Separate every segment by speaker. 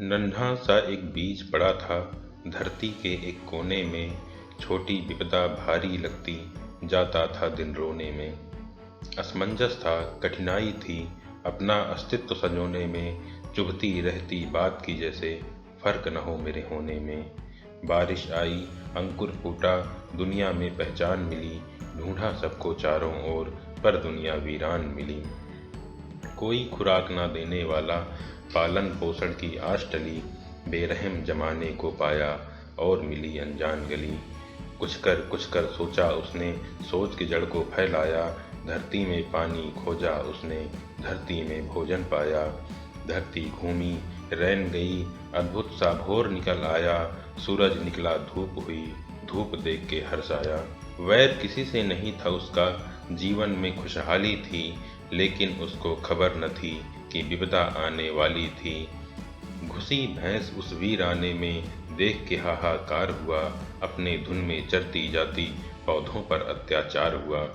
Speaker 1: नन्हा सा एक बीज पड़ा था धरती के एक कोने में। छोटी विपदा भारी लगती जाता था दिन रोने में। असमंजस था, कठिनाई थी अपना अस्तित्व संजोने में। चुभती रहती बात की जैसे फर्क न हो मेरे होने में। बारिश आई, अंकुर फूटा, दुनिया में पहचान मिली। ढूंढा सबको चारों ओर पर दुनिया वीरान मिली। कोई खुराक ना देने वाला, पालन पोषण की आस टली। बेरहम जमाने को पाया और मिली अनजान गली। कुछ कर सोचा उसने, सोच की जड़ को फैलाया। धरती में पानी खोजा उसने, धरती में भोजन पाया। धरती घूमी, रैन गई, अद्भुत सा भोर निकल आया। सूरज निकला, धूप हुई, धूप देख के हर्ष आया। वैर किसी से नहीं था उसका, जीवन में खुशहाली थी। लेकिन उसको खबर न थी कि विपदा आने वाली थी। घुसी भैंस उस वीराने में, देख के हाहाकार हुआ। अपने धुन में चरती जाती पौधों पर अत्याचार हुआ।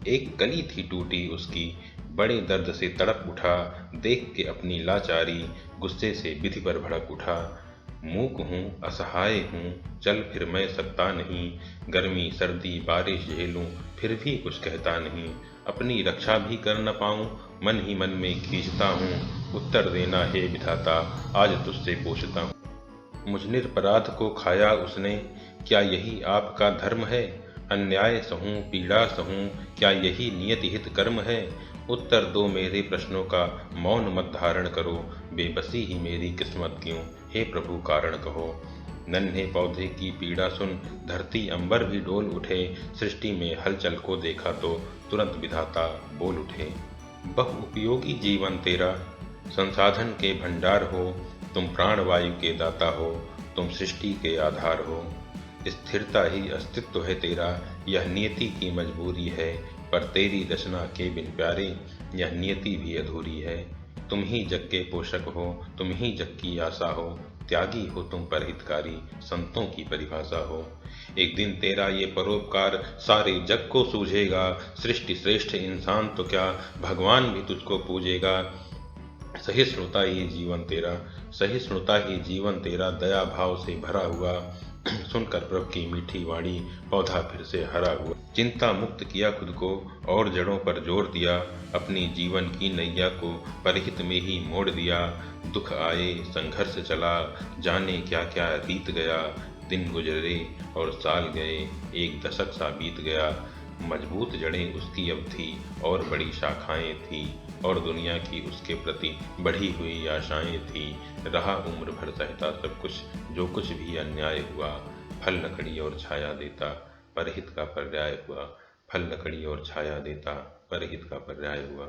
Speaker 1: एक कली थी टूटी उसकी, बड़े दर्द से तड़प उठा। देख के अपनी लाचारी, गुस्से से विधि पर भड़क उठा। मूक हूँ, असहाय हूँ, चल फिर मैं सकता नहीं। गर्मी सर्दी बारिश झेलूं, फिर भी कुछ कहता नहीं। अपनी रक्षा भी कर न पाऊं, मन ही मन में खींचता हूँ। उत्तर देना हे विधाता, आज तुझसे पूछता हूँ। मुझ निरपराध को खाया उसने, क्या यही आपका धर्म है? अन्याय सहूं पीड़ा सहूं, क्या यही नियति हित कर्म है? उत्तर दो मेरे प्रश्नों का, मौन मत धारण करो। बेबसी ही मेरी किस्मत क्यों, हे प्रभु कारण कहो। नन्हे पौधे की पीड़ा सुन, धरती अंबर भी डोल उठे। सृष्टि में हलचल को देखा तो तुरंत विधाता बोल उठे। बहुउपयोगी जीवन तेरा, संसाधन के भंडार हो। तुम प्राणवायु के दाता हो, तुम सृष्टि के आधार हो। स्थिरता ही अस्तित्व है तेरा, यह नियति की मजबूरी है। पर तेरी रचना के बिन प्यारे, यह नियति भी अधूरी है। तुम ही जग के पोषक हो, तुम ही जग की आशा हो। त्यागी हो तुम पर हितकारी, संतों की परिभाषा हो। एक दिन तेरा ये परोपकार सारे जग को सूझेगा। सृष्टि श्रेष्ठ इंसान तो क्या, भगवान भी तुझको पूजेगा। सहिष्णुता ही जीवन तेरा, सहिष्णुता ही जीवन तेरा, दया भाव से भरा हुआ। सुनकर प्रभु की मीठी वाणी, पौधा फिर से हरा हुआ। चिंता मुक्त किया खुद को और जड़ों पर जोर दिया। अपनी जीवन की नैया को परहित में ही मोड़ दिया। दुख आए संघर्ष चला, जाने क्या क्या रीत गया। दिन गुजरे और साल गए, एक दशक सा बीत गया। मजबूत जड़ें उसकी अब थी और बड़ी शाखाएं थी। और दुनिया की उसके प्रति बढ़ी हुई आशाएं थी। रहा उम्र भर सहता सब कुछ, जो कुछ भी अन्याय हुआ। फल लकड़ी और छाया देता, परहित का पर्याय हुआ। फल लकड़ी और छाया देता, परहित का पर्याय हुआ।